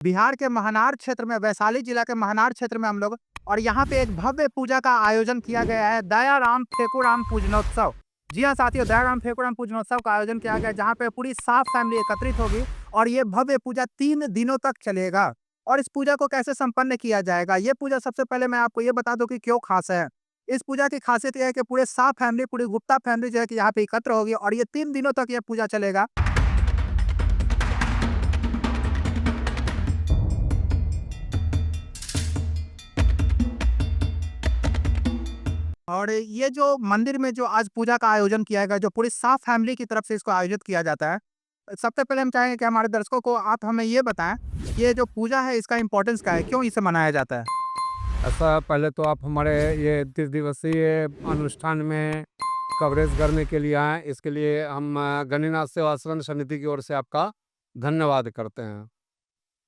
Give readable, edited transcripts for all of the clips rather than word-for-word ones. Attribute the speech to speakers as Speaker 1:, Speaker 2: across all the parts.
Speaker 1: बिहार के महनार क्षेत्र में, वैशाली जिला के महनार क्षेत्र में हम लोग, और यहाँ पे एक भव्य पूजा का आयोजन किया गया है, दयाराम ठेकुराम पूजनोत्सव। जी हाँ साथियों, दयाराम ठेकुराम पूजनोत्सव का आयोजन किया गया है, जहाँ पे पूरी साफ फैमिली एकत्रित होगी और ये भव्य पूजा 3 दिनों तक चलेगा। और इस पूजा को कैसे संपन्न किया जाएगा, ये पूजा सबसे पहले मैं आपको ये बता दूं कि क्यों खास है। इस पूजा की खासियत यह है कि पूरे साफ फैमिली, पूरी गुप्ता फैमिली जो है कि यहाँ पे एकत्र होगी और ये 3 दिनों तक ये पूजा चलेगा। और ये जो मंदिर में जो आज पूजा का आयोजन किया गया, जो पूरी साफ फैमिली की तरफ से इसको आयोजित किया जाता है। सबसे पहले हम चाहेंगे कि हमारे दर्शकों को आप हमें ये बताएँ, ये जो पूजा है इसका इम्पोर्टेंस क्या है? क्यों इसे मनाया जाता है?
Speaker 2: ऐसा पहले तो आप हमारे ये 30 दिवसीय अनुष्ठान में कवरेज करने के लिए आए, इसके लिए हम गणिनाथ सेवा आश्रम समिति की ओर से आपका धन्यवाद करते हैं।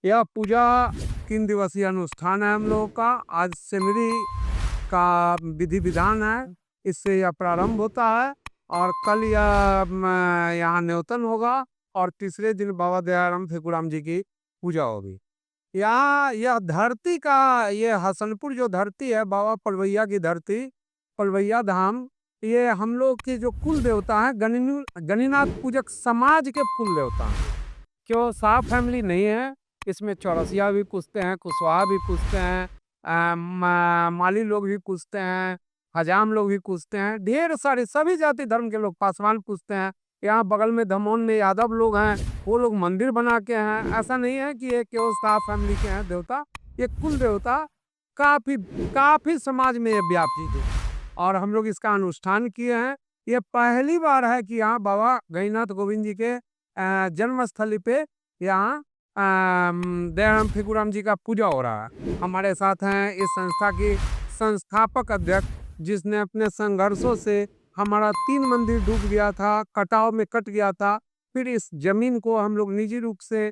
Speaker 2: यह पूजा 3 दिवसीय अनुष्ठान है हम लोगों का। आज सिमरी का विधि विधान है, इससे यह प्रारंभ होता है और कल यहाँ न्योतन होगा और तीसरे दिन बाबा दयाराम ठेकुराम जी की पूजा होगी। यहाँ यह धरती का, ये हसनपुर जो धरती है, बाबा पलवैया की धरती, पलवैया धाम, ये हम लोग के जो कुल देवता है, गणिनाथ पूजक समाज के कुल देवता हैं। क्यों साफ फैमिली नहीं है, इसमें चौरसिया भी पूछते हैं, कुशवाहा भी पूछते हैं, माली लोग भी पूछते हैं, हजाम लोग भी पूछते हैं, ढेर सारे सभी जाति धर्म के लोग, पासवान पूछते हैं। यहाँ बगल में धमोन में यादव लोग हैं, वो लोग मंदिर बना के हैं। ऐसा नहीं है कि ये केवल साफ फैमिली के हैं देवता, ये कुल देवता काफी काफी समाज में ये व्याप्त है और हम लोग इसका अनुष्ठान किए हैं। ये पहली बार है कि यहाँ बाबा गणिनाथ गोविंद जी के जन्म स्थली पे यहाँ दयाराम ठेकुराम जी का पूजा हो रहा है। हमारे साथ हैं इस संस्था की संस्थापक अध्यक्ष, जिसने अपने संघर्षों से, हमारा 3 मंदिर डूब गया था, कटाव में कट गया था, फिर इस जमीन को हम लोग निजी रूप से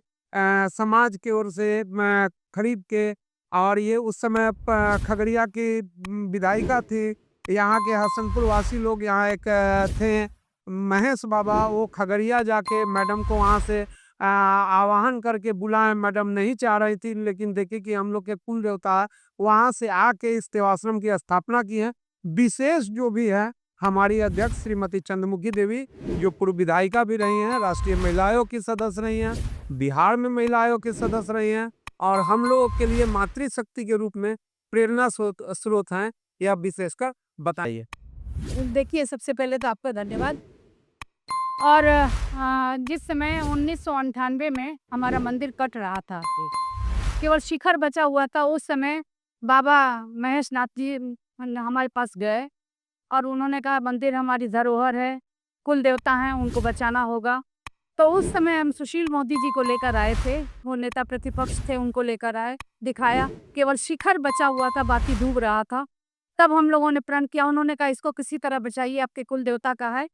Speaker 2: समाज की ओर से खरीद के, और ये उस समय खगड़िया की विधायिका थी, यहाँ के हसनपुर वासी लोग, यहाँ एक थे महेश बाबा, वो खगड़िया जाके मैडम को वहाँ से आवाहन करके बुलाए। मैडम नहीं चाह रही थी, लेकिन देखिए कि हम लोग के कुल देवता वहाँ से आके इस सेवाश्रम की स्थापना की है। विशेष जो भी है, हमारी अध्यक्ष श्रीमती चंद्रमुखी देवी, जो पूर्व विधायिका भी रही हैं, राष्ट्रीय महिला आयोग की सदस्य रही हैं, बिहार में महिला आयोग की सदस्य रही हैं और हम लोगों के लिए मातृशक्ति के रूप में प्रेरणा स्रोत हैं। यह विशेषकर बताइए।
Speaker 3: देखिए, सबसे पहले तो आपका धन्यवाद। और जिस समय 1998 में हमारा मंदिर कट रहा था, केवल शिखर बचा हुआ था, उस समय बाबा महेश नाथ जी हमारे पास गए और उन्होंने कहा मंदिर हमारी धरोहर है, कुल देवता हैं, उनको बचाना होगा। तो उस समय हम सुशील मोदी जी को लेकर आए थे, वो नेता प्रतिपक्ष थे, उनको लेकर आए, दिखाया, केवल शिखर बचा हुआ था, बाकी डूब रहा था। तब हम लोगों ने प्रण किया, उन्होंने कहा इसको किसी तरह बचाइए, आपके कुल देवता का है।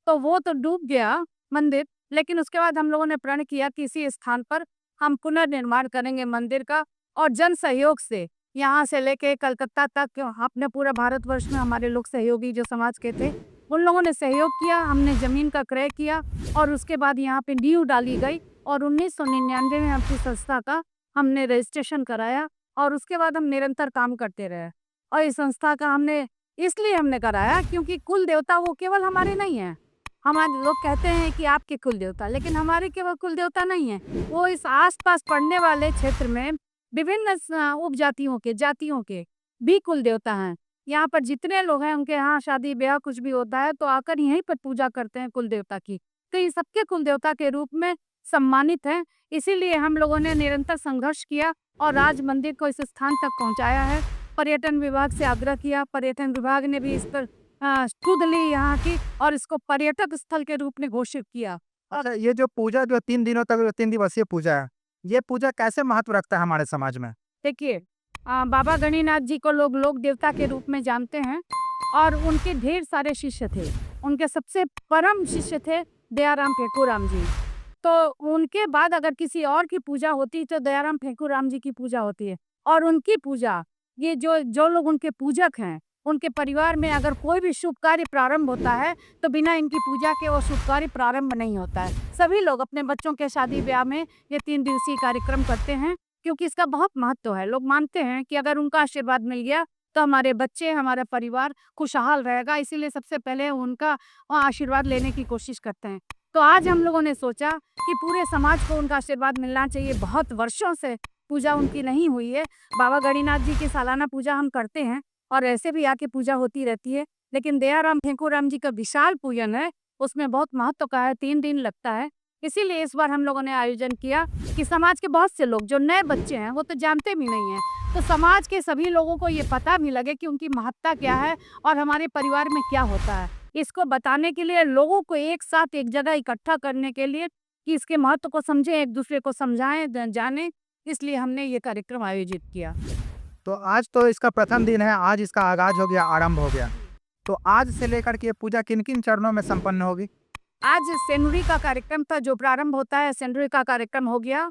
Speaker 3: तो वो तो डूब गया मंदिर, लेकिन उसके बाद हम लोगों ने प्रण किया कि इसी स्थान पर हम पुनर्निर्माण करेंगे मंदिर का, और जन सहयोग से यहाँ से लेके कलकत्ता तक, अपने पूरे भारतवर्ष में हमारे लोग सहयोगी जो समाज के थे, उन लोगों ने सहयोग किया। हमने ज़मीन का क्रय किया और उसके बाद यहाँ पे नींव डाली गई और 1999 में अपनी संस्था का हमने रजिस्ट्रेशन कराया और उसके बाद हम निरंतर काम करते रहे। और इस संस्था का हमने इसलिए हमने कराया क्योंकि कुल देवता वो केवल हमारे नहीं हैं। हमारे लोग कहते हैं कि आपके कुल देवता, लेकिन हमारे केवल कुल देवता नहीं है, वो इस आसपास पड़ने वाले क्षेत्र में विभिन्न उपजातियों के, जातियों के भी कुल देवता हैं। यहाँ पर जितने लोग हैं, उनके यहाँ शादी ब्याह कुछ भी होता है तो आकर यहीं पर पूजा करते हैं कुल देवता की। तो ये सबके कुल देवता के रूप में सम्मानित हैं। इसीलिए हम लोगों ने निरंतर संघर्ष किया और राज मंदिर को इस स्थान तक पहुँचाया है। पर्यटन विभाग से आग्रह किया, पर्यटन विभाग ने भी इस पर सुध ली यहाँ की और इसको पर्यटक स्थल के रूप में घोषित किया।
Speaker 1: अच्छा, ये जो पूजा जो 3 दिनों तक, 3 दिवसीय पूजा है, ये पूजा कैसे महत्व रखता है हमारे समाज में?
Speaker 3: देखिए, बाबा गणिनाथ जी को लोग लोक देवता के रूप में जानते हैं और उनके ढेर सारे शिष्य थे। उनके सबसे परम शिष्य थे दयाराम ठेकुराम जी। तो उनके बाद अगर किसी और की पूजा होती तो दयाराम ठेकुराम जी की पूजा होती है। और उनकी पूजा, ये जो लोग उनके पूजक हैं, उनके परिवार में अगर कोई भी शुभ कार्य प्रारंभ होता है तो बिना इनकी पूजा के वो शुभ कार्य प्रारंभ नहीं होता है। सभी लोग अपने बच्चों के शादी ब्याह में ये 3 दिवसीय कार्यक्रम करते हैं क्योंकि इसका बहुत महत्व है। लोग मानते हैं कि अगर उनका आशीर्वाद मिल गया तो हमारे बच्चे, हमारा परिवार खुशहाल रहेगा, इसीलिए सबसे पहले उनका आशीर्वाद लेने की कोशिश करते हैं। तो आज हम लोगों ने सोचा कि पूरे समाज को उनका आशीर्वाद मिलना चाहिए। बहुत वर्षों से पूजा उनकी नहीं हुई है। बाबा गणिनाथ जी की सालाना पूजा हम करते हैं और ऐसे भी आके पूजा होती रहती है, लेकिन दयाराम फेंकूराम जी का विशाल पूजन है, उसमें बहुत महत्व का है, 3 दिन लगता है। इसीलिए इस बार हम लोगों ने आयोजन किया कि समाज के बहुत से लोग जो नए बच्चे हैं वो तो जानते भी नहीं हैं, तो समाज के सभी लोगों को ये पता भी लगे कि उनकी महत्ता क्या है और हमारे परिवार में क्या होता है। इसको बताने के लिए, लोगों को एक साथ एक जगह इकट्ठा करने के लिए कि इसके महत्व को समझें, एक दूसरे को समझाएं, जानें, इसलिए हमने ये कार्यक्रम आयोजित किया।
Speaker 1: तो आज तो इसका प्रथम दिन है, आज इसका आगाज हो गया, आरंभ हो गया। तो आज से लेकर के ये पूजा किन किन चरणों में संपन्न होगी?
Speaker 3: आज सेनुरी का कार्यक्रम था जो प्रारंभ होता है, सेनुरी का कार्यक्रम हो गया।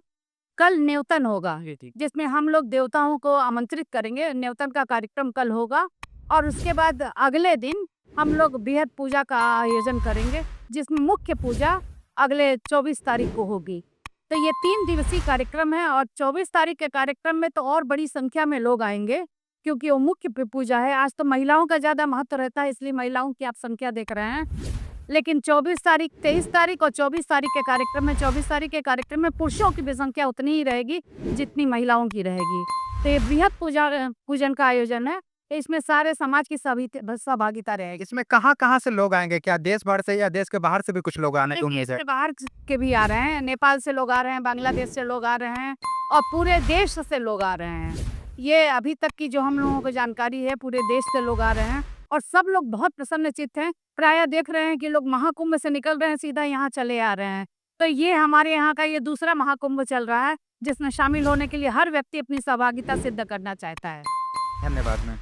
Speaker 3: कल न्योतन होगा जिसमें हम लोग देवताओं को आमंत्रित करेंगे। न्योतन का कार्यक्रम कल होगा और उसके बाद अगले दिन हम लोग बृहद पूजा का आयोजन करेंगे, जिसमें मुख्य पूजा अगले 24 तारीख को होगी। तो ये 3 दिवसीय कार्यक्रम है और 24 तारीख के कार्यक्रम में तो और बड़ी संख्या में लोग आएंगे, क्योंकि वो मुख्य पूजा है। आज तो महिलाओं का ज़्यादा महत्व रहता है, इसलिए महिलाओं की आप संख्या देख रहे हैं। लेकिन 24 तारीख, 23 तारीख और 24 तारीख के कार्यक्रम में, 24 तारीख के कार्यक्रम में पुरुषों की भी संख्या उतनी ही रहेगी जितनी महिलाओं की रहेगी। तो ये बृहद पूजन का आयोजन है, इसमें सारे समाज की सभी सहभागिता रहेगी।
Speaker 1: इसमें कहाँ-कहाँ से लोग आएंगे? क्या देश भर से या देश के बाहर से भी कुछ लोग आने उम्मीद है?
Speaker 3: इसमें बाहर के भी आ रहे हैं, नेपाल से लोग आ रहे हैं, बांग्लादेश से लोग आ रहे हैं और पूरे देश से लोग आ रहे हैं। ये अभी तक की जो हम लोगों को जानकारी है, पूरे देश से लोग आ रहे हैं और सब लोग बहुत प्रसन्नचित्त हैं। प्रायः देख रहे हैं कि लोग महाकुंभ से निकल रहे हैं, सीधा यहाँ चले आ रहे हैं। तो ये हमारे यहाँ का ये दूसरा महाकुंभ चल रहा है, जिसमें शामिल होने के लिए हर व्यक्ति अपनी सहभागिता सिद्ध करना चाहता है।
Speaker 1: धन्यवाद मैम।